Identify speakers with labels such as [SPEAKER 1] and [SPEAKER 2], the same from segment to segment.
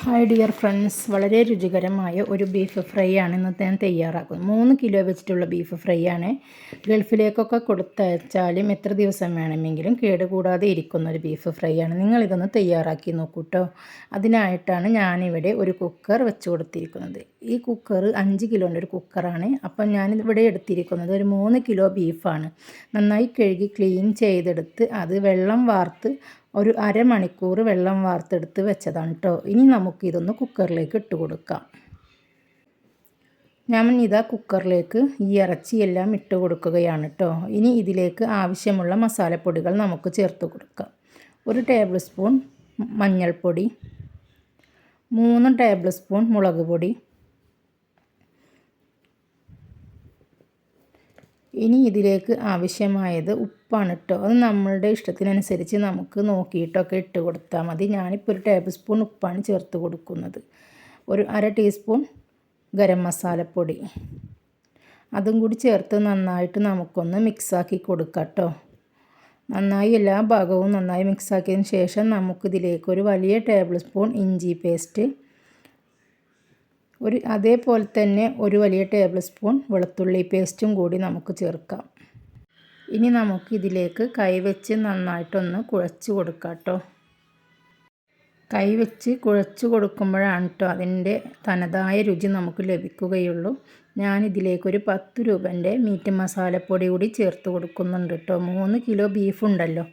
[SPEAKER 1] Hi dear friends, വളരെ രുചികരമായ ഒരു ബീഫ് ഫ്രൈ ആണ് ഇന്നത്തെ ഞാൻ തയ്യാറാക്കുന്നത്. 3 കിലോ വെച്ചിട്ടുള്ള ബീഫ് ഫ്രൈ ആണ്. ഗൾഫിലേക്കൊക്കെ കൊടുത്തയച്ചാലും എത്ര ദിവസം വേണമെങ്കിലും കേടുകൂടാതെ ഇരിക്കുന്ന ഒരു ബീഫ് ഫ്രൈ ആണ്. നിങ്ങളിതൊന്ന് തയ്യാറാക്കി നോക്കൂ കേട്ടോ. അതിനായിട്ടാണ് ഞാനിവിടെ ഒരു കുക്കർ വെച്ച് കൊടുത്തിരിക്കുന്നത്. ഈ കുക്കർ 5 കിലോൻ്റെ ഒരു കുക്കറാണ്. അപ്പം ഞാനിവിടെ എടുത്തിരിക്കുന്നത് ഒരു 3 കിലോ ബീഫാണ്. നന്നായി കഴുകി ക്ലീൻ ചെയ്തെടുത്ത് അത് വെള്ളം വാർത്ത് ഒരു അരമണിക്കൂർ വെള്ളം വാർത്തെടുത്ത് വെച്ചതാണ് കേട്ടോ. ഇനി നമുക്കിതൊന്ന് കുക്കറിലേക്ക് ഇട്ട് കൊടുക്കാം. ഞാൻ ഇതാ കുക്കറിലേക്ക് ഈ ഇറച്ചിയെല്ലാം ഇട്ട് കൊടുക്കുകയാണ് കേട്ടോ. ഇനി ഇതിലേക്ക് ആവശ്യമുള്ള മസാലപ്പൊടികൾ നമുക്ക് ചേർത്ത് കൊടുക്കാം. 1 ടേബിൾ സ്പൂൺ മഞ്ഞൾപ്പൊടി, 3 ടേബിൾ സ്പൂൺ മുളക് പൊടി. ഇനി ഇതിലേക്ക് ആവശ്യമായത് ഉപ്പാണ് കേട്ടോ. അത് നമ്മളുടെ ഇഷ്ടത്തിനനുസരിച്ച് നമുക്ക് നോക്കിയിട്ടൊക്കെ ഇട്ട് കൊടുത്താൽ മതി. ഞാനിപ്പോൾ 1 ടേബിൾ സ്പൂൺ ഉപ്പാണ് ചേർത്ത് കൊടുക്കുന്നത്. ഒരു അര ടീസ്പൂൺ ഗരം മസാലപ്പൊടി അതും കൂടി ചേർത്ത് നന്നായിട്ട് നമുക്കൊന്ന് മിക്സാക്കി കൊടുക്കാം കേട്ടോ. നന്നായി എല്ലാ ഭാഗവും നന്നായി മിക്സാക്കിയതിന് ശേഷം നമുക്കിതിലേക്ക് ഒരു വലിയ ടേബിൾ സ്പൂൺ ഇഞ്ചി പേസ്റ്റ്, അതേപോലെ തന്നെ ഒരു വലിയ ടേബിൾ സ്പൂൺ വെളുത്തുള്ളി പേസ്റ്റും കൂടി നമുക്ക് ചേർക്കാം. ഇനി നമുക്ക് ഇതിലേക്ക് കൈവച്ച് നന്നായിട്ടൊന്ന് കുഴച്ച് കൊടുക്കാം കേട്ടോ. കൈവച്ച് കുഴച്ച് കൊടുക്കുമ്പോഴാണ് കേട്ടോ അതിൻ്റെ തനതായ രുചി നമുക്ക് ലഭിക്കുകയുള്ളൂ. ഞാനിതിലേക്കൊരു 10 രൂപൻ്റെ മീറ്റ് മസാലപ്പൊടി കൂടി ചേർത്ത് കൊടുക്കുന്നുണ്ട് കേട്ടോ. 3 കിലോ ബീഫുണ്ടല്ലോ,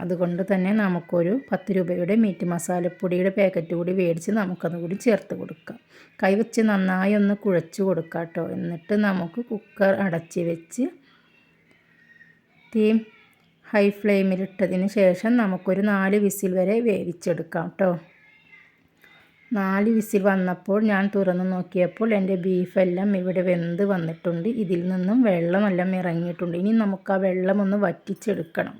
[SPEAKER 1] അതുകൊണ്ട് തന്നെ നമുക്കൊരു 10 രൂപയുടെ മീറ്റ് മസാലപ്പൊടിയുടെ പാക്കറ്റ് കൂടി മേടിച്ച് നമുക്കത് കൂടി ചേർത്ത് കൊടുക്കാം. കൈവച്ച് നന്നായി ഒന്ന് കുഴച്ച് കൊടുക്കാം കേട്ടോ. എന്നിട്ട് നമുക്ക് കുക്കർ അടച്ച് വെച്ച് തീ ഹൈ ഫ്ലെയിമിലിട്ടതിന് ശേഷം നമുക്കൊരു 4 വിസിൽ വരെ വേവിച്ചെടുക്കാം കേട്ടോ. 4 വിസിൽ വന്നപ്പോൾ ഞാൻ തുറന്ന് നോക്കിയപ്പോൾ എൻ്റെ ബീഫെല്ലാം ഇവിടെ വെന്ത് വന്നിട്ടുണ്ട്. ഇതിൽ നിന്നും വെള്ളമെല്ലാം ഇറങ്ങിയിട്ടുണ്ട്. ഇനി നമുക്ക് ആ വെള്ളം ഒന്ന് വറ്റിച്ചെടുക്കണം.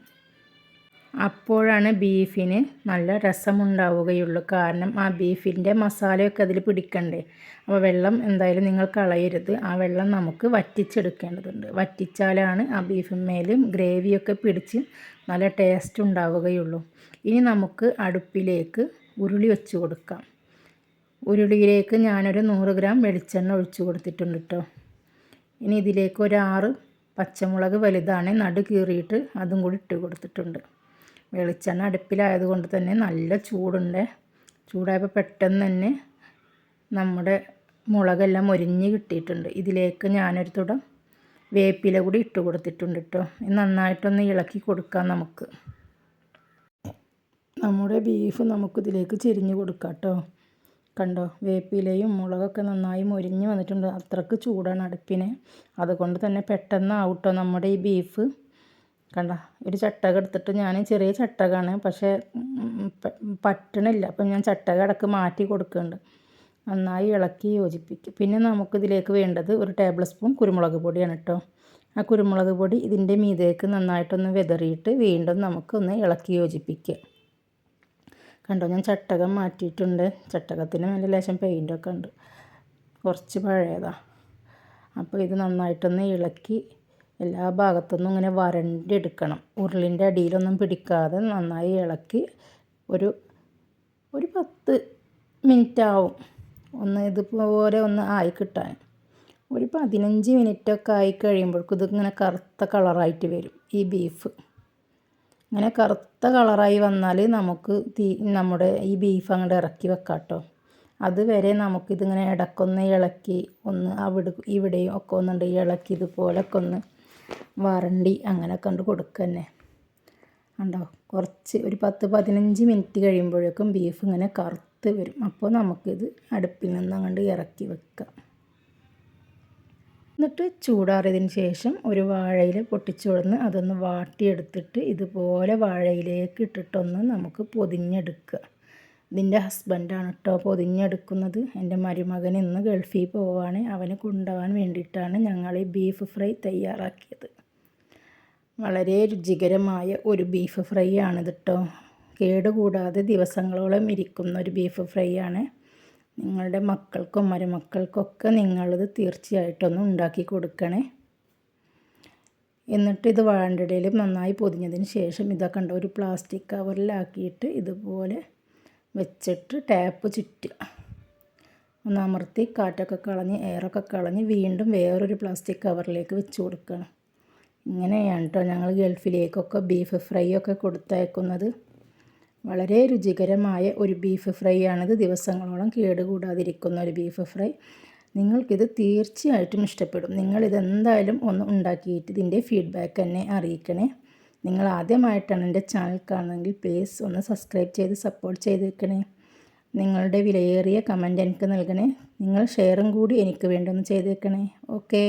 [SPEAKER 1] അപ്പോഴാണ് ബീഫിന് നല്ല രസമുണ്ടാവുകയുള്ളൂ. കാരണം ആ ബീഫിൻ്റെ മസാലയൊക്കെ അതിൽ പിടിക്കണ്ടേ. അപ്പോൾ വെള്ളം എന്തായാലും നിങ്ങൾ കളയരുത്. ആ വെള്ളം നമുക്ക് വറ്റിച്ചെടുക്കേണ്ടതുണ്ട്. വറ്റിച്ചാലാണ് ആ ബീഫിന്മേലും ഗ്രേവിയൊക്കെ പിടിച്ച് നല്ല ടേസ്റ്റ് ഉണ്ടാവുകയുള്ളൂ. ഇനി നമുക്ക് അടുപ്പിലേക്ക് ഉരുളി വെച്ച് കൊടുക്കാം. ഉരുളിയിലേക്ക് ഞാനൊരു 100 ഗ്രാം വെളിച്ചെണ്ണ ഒഴിച്ച് കൊടുത്തിട്ടുണ്ട് കേട്ടോ. ഇനി ഇതിലേക്ക് ഒരു 6 പച്ചമുളക് വലുതാണ് നടു കീറിയിട്ട് അതും കൂടി ഇട്ട് കൊടുത്തിട്ടുണ്ട്. വെളിച്ചെണ്ണ അടുപ്പിലായതുകൊണ്ട് തന്നെ നല്ല ചൂടുണ്ട്. ചൂടായപ്പോൾ പെട്ടെന്ന് തന്നെ നമ്മുടെ മുളകെല്ലാം മൊരിഞ്ഞ് കിട്ടിയിട്ടുണ്ട്. ഇതിലേക്ക് ഞാനൊരു തുടം വേപ്പില കൂടി ഇട്ട് കൊടുത്തിട്ടുണ്ട് കേട്ടോ. നന്നായിട്ടൊന്ന് ഇളക്കി കൊടുക്കാം നമുക്ക്. നമ്മുടെ ബീഫ് നമുക്കിതിലേക്ക് ചെരിഞ്ഞ് കൊടുക്കാം കേട്ടോ. കണ്ടോ, വേപ്പിലയും മുളകൊക്കെ നന്നായി മൊരിഞ്ഞ് വന്നിട്ടുണ്ട്. അത്രക്ക് ചൂടാണ് അടുപ്പിന്, അതുകൊണ്ട് തന്നെ പെട്ടെന്ന് ആവട്ടോ നമ്മുടെ ഈ ബീഫ്. കണ്ട, ഒരു ചട്ടക എടുത്തിട്ട്, ഞാൻ ചെറിയ ചട്ടകമാണ് പക്ഷേ പറ്റണില്ല, അപ്പം ഞാൻ ചട്ടക ഇടക്ക് മാറ്റി കൊടുക്കുന്നുണ്ട്. നന്നായി ഇളക്കി യോജിപ്പിക്കും. പിന്നെ നമുക്കിതിലേക്ക് വേണ്ടത് 1 ടേബിൾ സ്പൂൺ കുരുമുളക് പൊടിയാണ് കേട്ടോ. ആ കുരുമുളക് പൊടി ഇതിൻ്റെ മീതേക്ക് നന്നായിട്ടൊന്ന് വിതറിയിട്ട് വീണ്ടും നമുക്കൊന്ന് ഇളക്കി യോജിപ്പിക്കുക. കണ്ടോ, ഞാൻ ചട്ടകം മാറ്റിയിട്ടുണ്ട്. ചട്ടകത്തിന് നല്ല ലേശം പെയിൻ്റൊക്കെ ഉണ്ട്, കുറച്ച് പഴയതാണ്. അപ്പോൾ ഇത് നന്നായിട്ടൊന്ന് ഇളക്കി എല്ലാ ഭാഗത്തുനിന്നും ഇങ്ങനെ വരണ്ടെടുക്കണം. ഉരുളിൻ്റെ അടിയിലൊന്നും പിടിക്കാതെ നന്നായി ഇളക്കി ഒരു 10 മിനിറ്റ് ആവും ഒന്ന് ഇതുപോലെ ഒന്ന് ആയി കിട്ടാൻ. ഒരു 15 മിനിറ്റൊക്കെ ആയി കഴിയുമ്പോഴേക്കും ഇതിങ്ങനെ കറുത്ത കളറായിട്ട് വരും ഈ ബീഫ്. ഇങ്ങനെ കറുത്ത കളറായി വന്നാൽ നമുക്ക് നമ്മുടെ ഈ ബീഫ് അങ്ങോട്ട് ഇറക്കി വെക്കാം കേട്ടോ. അതുവരെ നമുക്കിതിങ്ങനെ ഇടയ്ക്കൊന്ന് ഇളക്കി ഒന്ന് ഇവിടെയും ഒക്കെ ഒന്നുണ്ട് ഇളക്കി ഇതുപോലൊക്കെ ഒന്ന് വരണ്ടി അങ്ങനെ കണ്ട് കൊടുക്കുക തന്നെ. ഉണ്ടോ, കുറച്ച് ഒരു 10-15 മിനിറ്റ് കഴിയുമ്പോഴേക്കും ബീഫ് ഇങ്ങനെ കറുത്ത് വരും. അപ്പോൾ നമുക്കിത് അടുപ്പിൽ നിന്ന് അങ്ങോട്ട് ഇറക്കി വെക്കാം. എന്നിട്ട് ചൂടാറിയതിന് ശേഷം ഒരു വാഴയില പൊട്ടിച്ചുകൊടുന്ന് അതൊന്ന് വാട്ടിയെടുത്തിട്ട് ഇതുപോലെ വാഴയിലേക്ക് ഇട്ടിട്ടൊന്ന് നമുക്ക് പൊതിഞ്ഞെടുക്കുക. ഇതിൻ്റെ ഹസ്ബൻഡാണ് കേട്ടോ പൊതിഞ്ഞെടുക്കുന്നത്. എൻ്റെ മരുമകൻ ഇന്ന് ഗൾഫിൽ പോവാണ്. അവന് കൊണ്ടുപോകാൻ വേണ്ടിയിട്ടാണ് ഞങ്ങൾ ഈ ബീഫ് ഫ്രൈ തയ്യാറാക്കിയത്. വളരെ രുചികരമായ ഒരു ബീഫ് ഫ്രൈ ആണിത് കേട്ടോ. കേടുകൂടാതെ ദിവസങ്ങളോളം ഇരിക്കുന്ന ഒരു ബീഫ് ഫ്രൈ ആണ്. നിങ്ങളുടെ മക്കൾക്കും മരുമക്കൾക്കൊക്കെ നിങ്ങളിത് തീർച്ചയായിട്ടൊന്ന് ഉണ്ടാക്കി കൊടുക്കണേ. എന്നിട്ട് ഇത് വാഴൻ്റെ നന്നായി പൊതിഞ്ഞതിന് ശേഷം ഇതൊക്കെ ഉണ്ട് ഒരു പ്ലാസ്റ്റിക് കവറിലാക്കിയിട്ട് ഇതുപോലെ വെച്ചിട്ട് ടാപ്പ് ചുറ്റുക. ഒന്ന് അമർത്തി കാറ്റൊക്കെ കളഞ്ഞ് എയറൊക്കെ കളഞ്ഞ് വീണ്ടും വേറൊരു പ്ലാസ്റ്റിക് കവറിലേക്ക് വെച്ച് കൊടുക്കണം. ഇങ്ങനെയാണ് കേട്ടോ ഞങ്ങൾ ഗൾഫിലേക്കൊക്കെ ബീഫ് ഫ്രൈ ഒക്കെ കൊടുത്തയക്കുന്നത്. വളരെ രുചികരമായ ഒരു ബീഫ് ഫ്രൈ ആണിത്. ദിവസങ്ങളോളം കേടുകൂടാതിരിക്കുന്ന ഒരു ബീഫ് ഫ്രൈ. നിങ്ങൾക്കിത് തീർച്ചയായിട്ടും ഇഷ്ടപ്പെടും. നിങ്ങളിതെന്തായാലും ഒന്ന് ഉണ്ടാക്കിയിട്ട് ഇതിൻ്റെ ഫീഡ്ബാക്ക് എന്നെ അറിയിക്കണേ. നിങ്ങൾ ആദ്യമായിട്ടാണ് എൻ്റെ ചാനൽ കാണുന്നതെങ്കിൽ പ്ലീസ് ഒന്ന് സബ്സ്ക്രൈബ് ചെയ്ത് സപ്പോർട്ട് ചെയ്ത് വെക്കണേ. നിങ്ങളുടെ വിലയേറിയ കമൻറ്റ് എനിക്ക് നൽകണേ. നിങ്ങൾ ഷെയറും കൂടി എനിക്ക് വേണ്ടി ഒന്ന് ചെയ്ത് വെക്കണേ. ഓക്കേ.